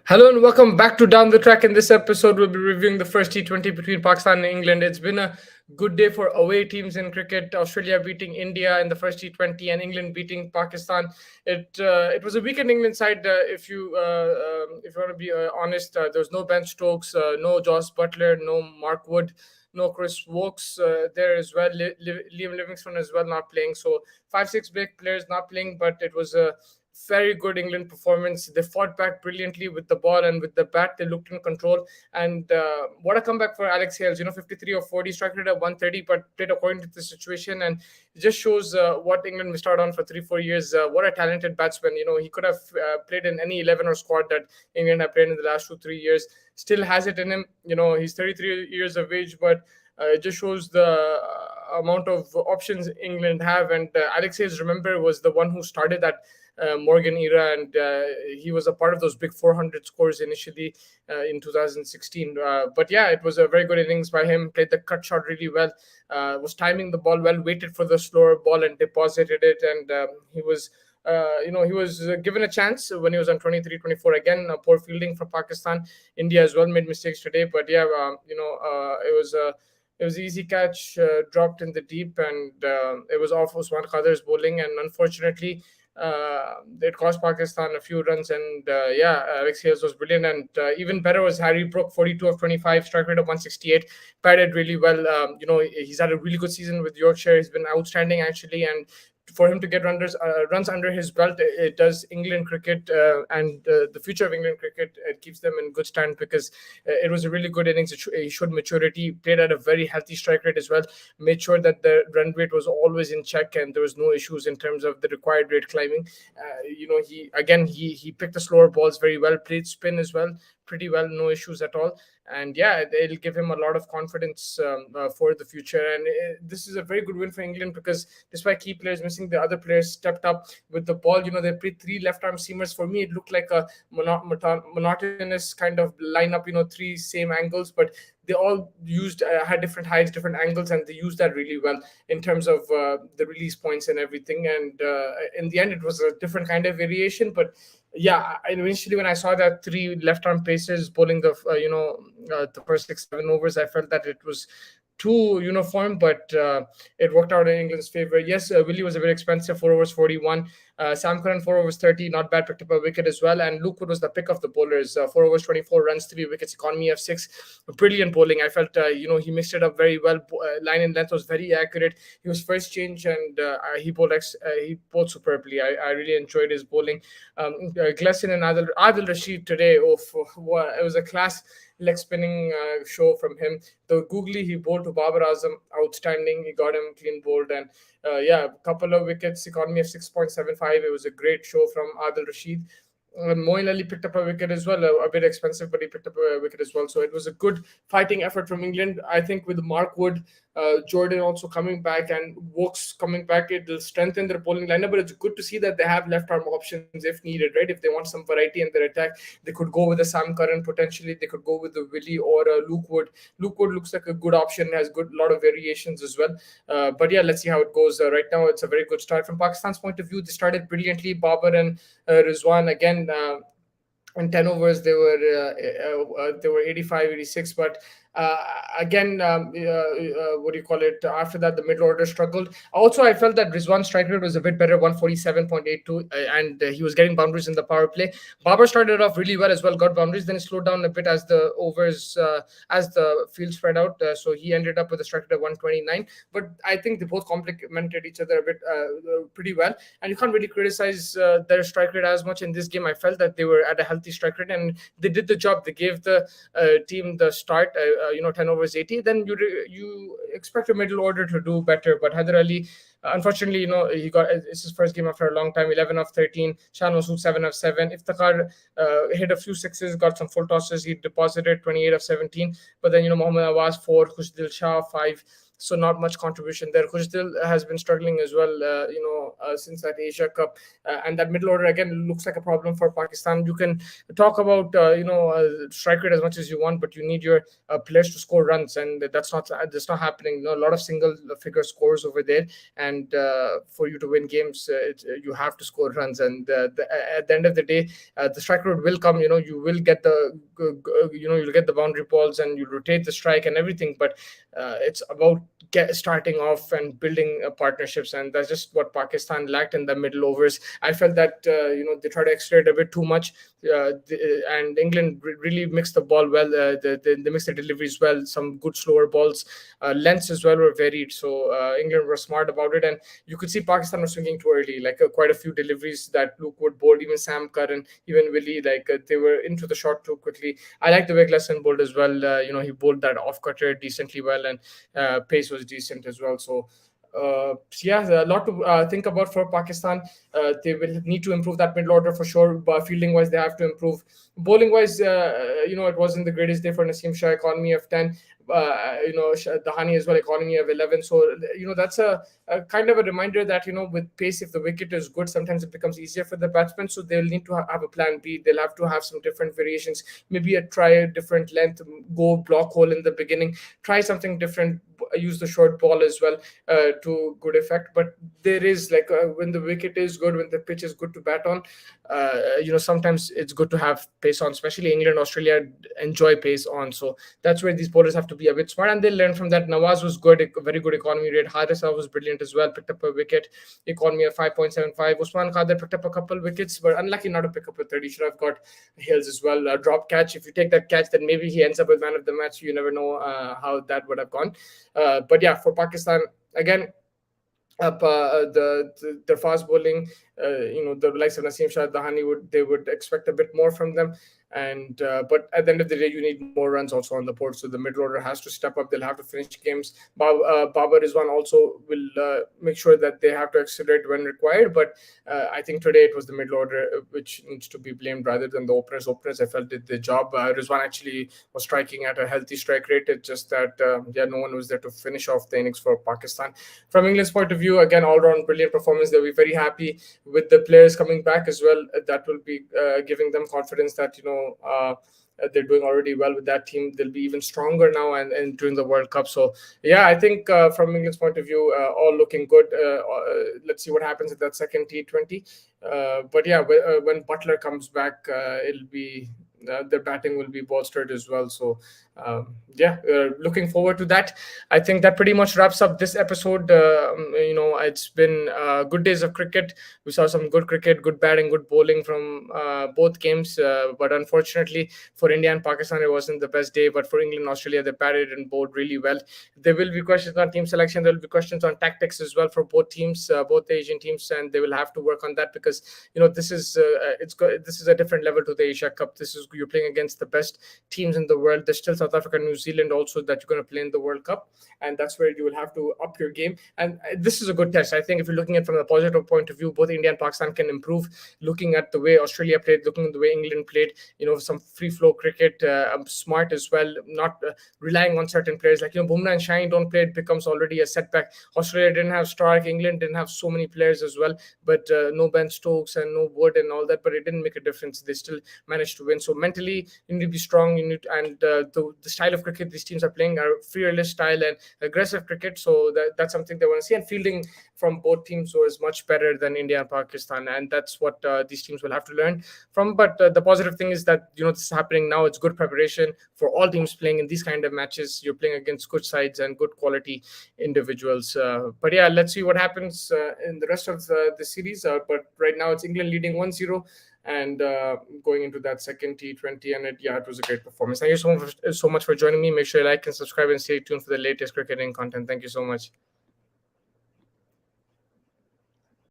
Hello and welcome back to Down the Track. In this episode, we'll be reviewing the first T20 between Pakistan and England. It's been a good day for away teams in cricket. Australia beating India in the first T20 and England beating Pakistan. It was a weekend England side. If you want to be honest, there was no Ben Stokes, no Joss Butler, no Mark Wood, no Chris Wokes there as well. Liam Livingstone as well not playing. So 5-6 big players not playing, but it was a very good England performance. They fought back brilliantly with the ball and with the bat. They looked in control. And what a comeback for Alex Hales. 53 or 40, struck rate at 130, but played according to the situation. And it just shows what England missed out on for 3-4 years. What a talented batsman. He could have played in any 11 or squad that England have played in the last 2-3 years. Still has it in him. He's 33 years of age, but it just shows the amount of options England have. And Alex Hales, remember, was the one who started that Morgan era, and he was a part of those big 400 scores initially in 2016. But yeah, it was a very good innings by him. Played the cut shot really well, was timing the ball well, waited for the slower ball and deposited it, and he was given a chance when he was on 23-24. Again, poor fielding from Pakistan. India as well made mistakes today, but yeah, it was easy catch, dropped in the deep, and it was off Usman Khadar's bowling, and unfortunately, it cost Pakistan a few runs. And Alex Hales was brilliant, and even better was Harry Brook, 42 of 25, strike rate of 168, batted really well. He's had a really good season with Yorkshire. He's been outstanding actually, and for him to get runs under his belt, it does England cricket and the future of England cricket. It keeps them in good stand because it was a really good innings. He showed maturity, played at a very healthy strike rate as well, made sure that the run rate was always in check and there was no issues in terms of the required rate climbing. He picked the slower balls very well, played spin as well pretty well, no issues at all. And yeah, it'll give him a lot of confidence for the future. And this is a very good win for England because despite key players missing, the other players stepped up with the ball. They played three left arm seamers. For me, it looked like a monotonous kind of lineup, three same angles, but they all had different heights, different angles, and they used that really well in terms of the release points and everything. And in the end, it was a different kind of variation, but yeah, initially when I saw that three left arm pacers bowling the first 6-7 overs, I felt that it was too uniform, but it worked out in England's favor. Yes, Willie was a very expensive, 4 overs 41. Sam Curran 4 overs 30, not bad, picked up a wicket as well. And Luke Wood was the pick of the bowlers, 4 overs 24 runs, 3 wickets, economy of 6. Brilliant bowling. I felt he mixed it up very well. Line and length was very accurate. He was first change, and he bowled superbly. I really enjoyed his bowling. Gleason and Adil Rashid today, it was a class leg spinning show from him. The googly he bowled to Babar Azam, outstanding. He got him clean bowled, and a couple of wickets, economy of 6.75. It was a great show from Adil Rashid. Moeen Ali picked up a wicket as well, a bit expensive, but he picked up a wicket as well. So it was a good fighting effort from England. I think with Mark Wood, Jordan also coming back, and Wokes coming back, it will strengthen their bowling lineup. But it's good to see that they have left arm options if needed, right? If they want some variety in their attack, they could go with a Sam Curran potentially. They could go with the Willie or a Luke Wood. Luke Wood looks like a good option, has good lot of variations as well. But yeah, let's see how it goes. Right now, it's a very good start from Pakistan's point of view. They started brilliantly. Babar and Rizwan again. In 10 overs they were 85 86, but again, what do you call it, after that the middle order struggled. Also, I felt that Rizwan's strike rate was a bit better, 147.82, and he was getting boundaries in the power play. Babar started off really well as well, got boundaries, then slowed down a bit as the overs as the field spread out, so he ended up with a strike rate of 129. But I think they both complemented each other a bit pretty well, and you can't really criticize their strike rate as much in this game. I felt that they were at a healthy strike rate and they did the job. They gave the team the start, 10 overs 80. Then you expect your middle order to do better. But Haider Ali, unfortunately, it's his first game after a long time. 11 of 13. Shah Masood 7 of 7. Iftikhar hit a few sixes, got some full tosses. He deposited 28 of 17. But then Mohammad Awaz 4, Khushdil Shah 5. so not much contribution there. Khushdil has been struggling as well, since that Asia Cup, and that middle order again looks like a problem for Pakistan. You can talk about strike rate as much as you want, but you need your players to score runs, and that's not happening. A lot of single figure scores over there, and for you to win games, you have to score runs. And at the end of the day, the strike rate will come. You will get you'll get the boundary balls, and you rotate the strike and everything, but it's about starting off and building partnerships, and that's just what Pakistan lacked in the middle overs. I felt that they try to accelerate a bit too much, and England really mixed the ball well. They mixed the deliveries well. Some good slower balls, lengths as well were varied. So England were smart about it, and you could see Pakistan was swinging too early. Like quite a few deliveries that Luke Wood bowled, even Sam Curran, even Willie, they were into the shot too quickly. I like the way Gleason bowled as well. He bowled that off cutter decently well, and pace was decent as well. So yeah, a lot to think about for Pakistan. They will need to improve that middle order for sure. But fielding wise, they have to improve. Bowling wise, it wasn't the greatest day for Naseem Shah. Economy of 10. Dahani as well, economy of 11. So that's a kind of a reminder that with pace, if the wicket is good, sometimes it becomes easier for the batsmen. So they'll need to have a plan B. They'll have to have some different variations. Maybe try a different length, go block hole in the beginning, try something different, use the short ball as well to good effect. But there is when the wicket is good, when the pitch is good to bat on, sometimes it's good to have pace on. Especially England, Australia enjoy pace on. So that's where these bowlers have to be a bit smart, and they'll learn from that. Nawaz was good, a very good economy rate. Harisa was brilliant as well, picked up a wicket, economy of 5.75. Usman Khader picked up a couple wickets, but unlucky not to pick up a third. He should have got Hales as well. A drop catch. If you take that catch, then maybe he ends up with man of the match. You never know how that would have gone. But yeah, for Pakistan, again, the fast bowling, the likes of Naseem Shah, Dahani would expect a bit more from them. And but at the end of the day, you need more runs also on the board. So the middle order has to step up. They'll have to finish games. Babar Rizwan also will make sure that they have to accelerate when required. But I think today it was the middle order which needs to be blamed rather than the openers. Openers, I felt, did the job. Rizwan actually was striking at a healthy strike rate. It's just that no one was there to finish off the innings for Pakistan. From England's point of view, again, all-round brilliant performance. They'll be very happy with the players coming back as well. That will be giving them confidence that they're doing already well with that team. They'll be even stronger now and during the World Cup. So yeah, I think from England's point of view, all looking good. Let's see what happens at that second T20. But yeah, when Butler comes back, it'll be their batting will be bolstered as well. So looking forward to that. I think that pretty much wraps up this episode. It's been good days of cricket. We saw some good cricket, good batting, good bowling from both games. But unfortunately for India and Pakistan, it wasn't the best day. But for England and Australia, they batted and bowled really well. There will be questions on team selection. There will be questions on tactics as well for both teams, both the Asian teams, and they will have to work on that because this is a different level to the Asia Cup. You're playing against the best teams in the world. There's still South Africa, New Zealand also that you're going to play in the World Cup, and that's where you will have to up your game. And this is a good test. I think if you're looking at it from a positive point of view, both India and Pakistan can improve. Looking at the way Australia played, looking at the way England played, some free flow cricket, smart as well, not relying on certain players like Bumrah and Shine don't play. It becomes already a setback. Australia didn't have Stark, England didn't have so many players as well, but no Ben Stokes and no Wood and all that, but it didn't make a difference. They still managed to win. So mentally, you need to be strong. And the style of cricket these teams are playing are fearless style and aggressive cricket. So that's something they want to see. And fielding from both teams was much better than India and Pakistan, and that's what these teams will have to learn from. But the positive thing is that this is happening now. It's good preparation for all teams playing in these kind of matches. You're playing against good sides and good quality individuals. But yeah, let's see what happens in the rest of the series. But right now it's England leading 1-0 and going into that second T20, and it was a great performance. Thank you so much for joining me. Make sure you like and subscribe and stay tuned for the latest cricketing content. Thank you so much.